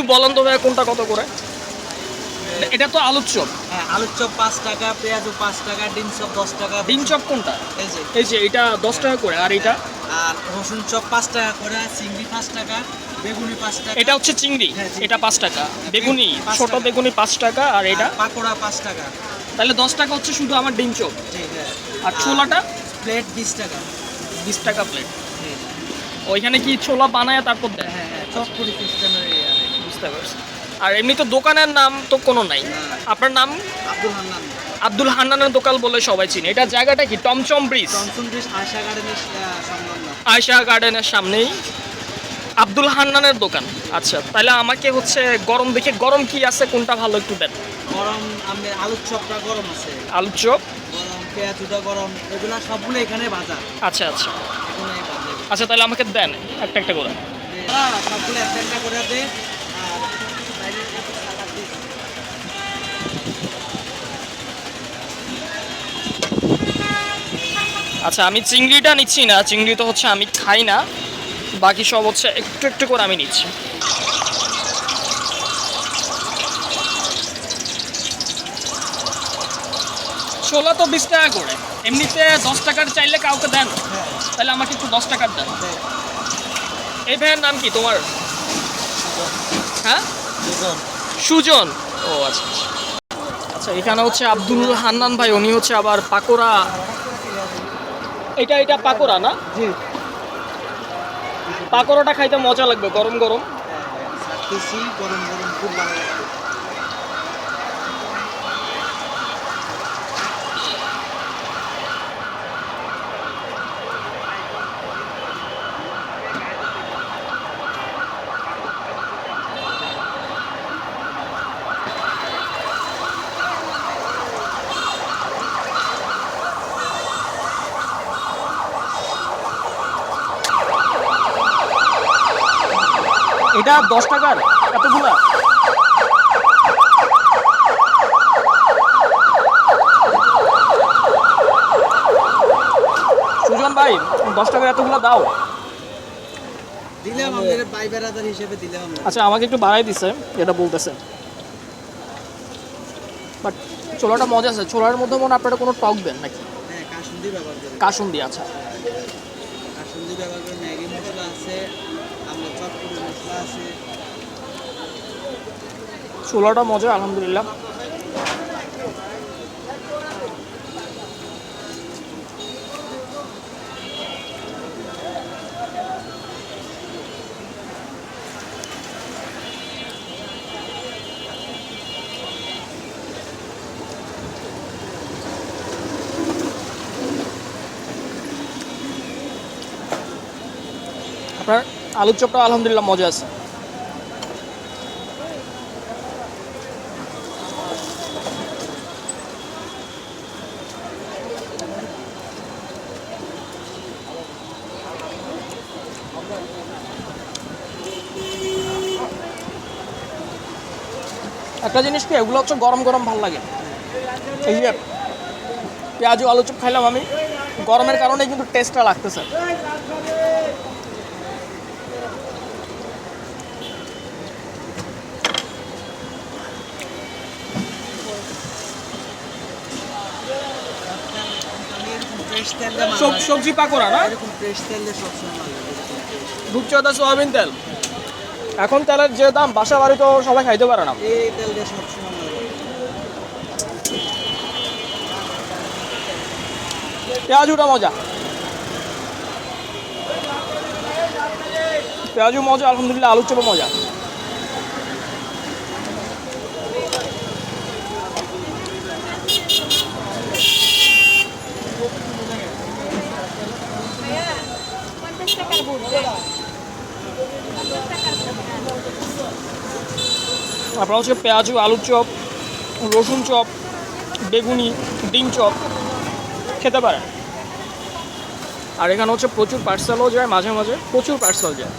একটু বলেন তো ভাই কোনটা কত করে? এটা তো আলুর চপ। হ্যাঁ, আলুর চপ 5 টাকা, পেঁয়াজু 5 টাকা, ডিম চপ 10 টাকা। ডিম চপ কোনটা? এই যে এই যে এটা 10 টাকা করে, আর এটা? আর রসুন চপ 5 টাকা করে, চিংড়ি 5 টাকা, বেগুনি 5 টাকা। এটা হচ্ছে চিংড়ি, হ্যাঁ, চিংড়ি। এটা 5 টাকা। বেগুনি 5 ছোট টাকা। বেগুনি 5 টাকা, আর এটা? পাকোড়া 5 টাকা। তাহলে 10 টাকা হচ্ছে শুধু আমার ডিম চপ। ঠিক আছে। আর ছোলাটা? প্লেট 20 টাকা। 20 টাকা প্লেট। ওইখানে কি ছোলা বানায় তারপর দেয়? হ্যাঁ হ্যাঁ, চটপটি সিস্টেমের। বুঝতে পারছি। আর এমনি তো দোকানের নাম তো কোনো নাই। আপনার নাম? আব্দুল হান্নান। আব্দুল হান্নানের দোকান বলে সবাই চিনে। এটা জায়গাটা কি? টমচম ব্রিজ? টমসন ব্রিজ আয়শা গার্ডেনের সংলগ্ন। আয়শা গার্ডেনের সামনেই আব্দুল হান্নানের দোকান। আচ্ছা, তাহলে আমাকে হচ্ছে গরম দেখে, গরম কি আছে কোনটা ভালো একটু দেন। গরম আমাদের আলুর চপটা গরম আছে, আলুর চপ গরম পেঁয়াজুটা গরম, এগুলা সবগুলো এখানে ভাজা। আচ্ছা আচ্ছা এখানে ভাজা। আচ্ছা, তাহলে আমাকে দেন একটা একটা করে। সবগুলো একটা একটা করে দে। আর বাইরে একটু সালাদ দিই। আচ্ছা, আমি চিংড়িটা নিচ্ছি না, চিংড়ি তো হচ্ছে আমি খাই না, বাকি সব হচ্ছে একটু একটু করে আমি নিচ্ছি। ছোলা তো 20 টাকা করে, এমনিতে 10 টাকার চাইলে কাউকে দেন, তাহলে আমাকে একটু 10 টাকার দেন। এই ভাইয়ের নাম কি তোমার? হ্যাঁ, সুজন। ও আচ্ছা আচ্ছা আচ্ছা, এখানে হচ্ছে আব্দুল হান্নান ভাই, উনি হচ্ছে আবার পাকোড়া। এটা পাকোড়া না? জি। পাকোড়াটা খাইতে মজা লাগবে গরম গরম। বেশি গরম গরম খুব ভালো লাগবে। এটা 10 টাকার এতগুলা? সুজন ভাই, 10 টাকার এতগুলা দাও। দিলাম আমাদের ভাই বেড়াদার হিসেবে দিলাম আমরা। আচ্ছা, আমাকে একটু বাড়াই দিছে, এটা বলতেছে। বাট ছোলাটা মজা আছে। ছোলার মধ্যে মনে হয় আপনারা কোনো টক দেন নাকি? হ্যাঁ, কাসুন্দি ব্যবহার করি। কাসুন্দি, আচ্ছা। কাসুন্দি ব্যবহার করে, ম্যাগি মশলা আছে, আমরা চটপটি মশলা আছে। ছোলাটা মজা আলহামদুলিল্লাহ। আপনার আলুর চপটা আলহামদুলিল্লাহ মজা আছে। একটা জিনিস কি, এগুলো হচ্ছে গরম গরম ভালো লাগে। এই যে পেঁয়াজু আলু চপ খাইলাম আমি, গরমের কারণে কিন্তু টেস্টটা লাগতেছে। ফ্রেশ তেল দিয়ে সবজি পাকোড়া না? এরকম ফ্রেশ তেল দিয়ে সবসময় ভালো লাগে। রূপচাঁদা সোয়াবিন তেল। এখন তেলের যে দাম, বাসা বাড়ি তো সবাই খাইতে পারে না। এই তেল দিয়ে সবসময় ভালো লাগে। পেঁয়াজুটা মজা, পেঁয়াজু মজা আলহামদুলিল্লাহ, আলুর চপও মজা। আপনার হচ্ছে পেঁয়াজু আলুর চপ, রসুন চপ, বেগুনি, ডিম চপ খেতে পারেন। আর এখানে হচ্ছে প্রচুর পার্সেলও যায়, মাঝে মাঝে প্রচুর পার্সেল যায়।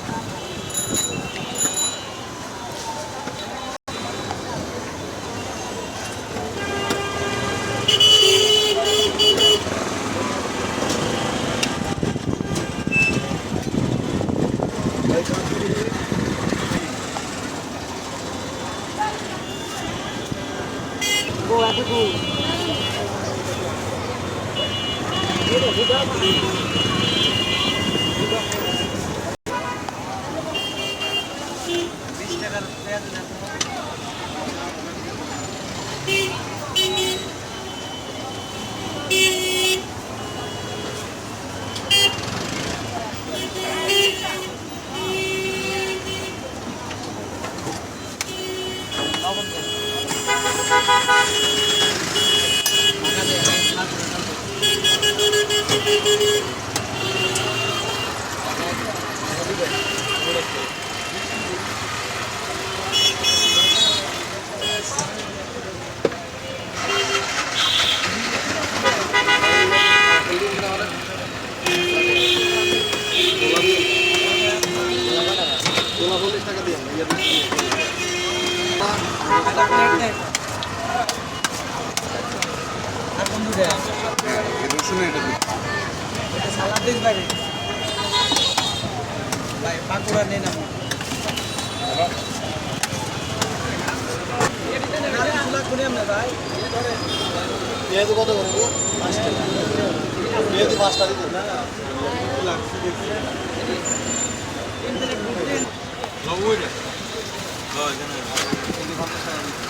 20 টাকার পেঁয়াজ নেন। লবণ দেন। ঢাকা দেন, একটা প্লেট দেন। আর কোন দুটো? এটা সালাদ দিস ভাই। ভাই পাকুড়া নেন আপনি। আরে চুলা করে আমরা ভাই। পেঁয়াজ কত করবো? 5 টাকা। পেঁয়াজ 5 টাকা দিতে না।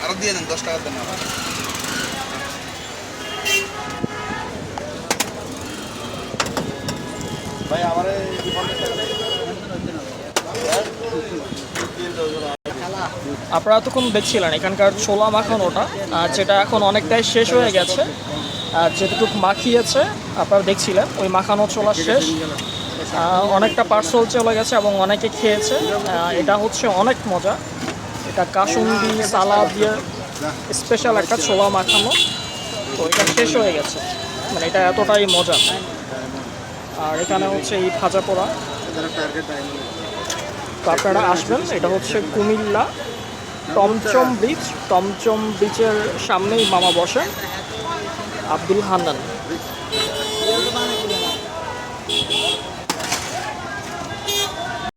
আরো দিয়ে দেন 10 টাকা দেন। ভাই আমারে 50 টাকা দেন। আপনারা এতক্ষণ দেখছিলেন এখানকার ছোলা মাখানোটা, যেটা এখন অনেকটাই শেষ হয়ে গেছে। আর যেটুকু মাখিয়েছে আপনারা দেখছিলেন, ওই মাখানো ছোলা শেষ। অনেকটা পার্সেল চলে গেছে এবং অনেকে খেয়েছে। এটা হচ্ছে অনেক মজা। এটা কাসুন্দি সালাদ দিয়ে স্পেশাল একটা ছোলা মাখানো। তো এটা শেষ হয়ে গেছে, মানে এটা এতটাই মজা। আর এখানে হচ্ছে এই ভাজা পোড়া। তো আপনারা আসবেন, এটা হচ্ছে কুমিল্লা টমচম ব্রিজ। টমচম ব্রিজের সামনেই মামা বসেন, আব্দুল হান্নান।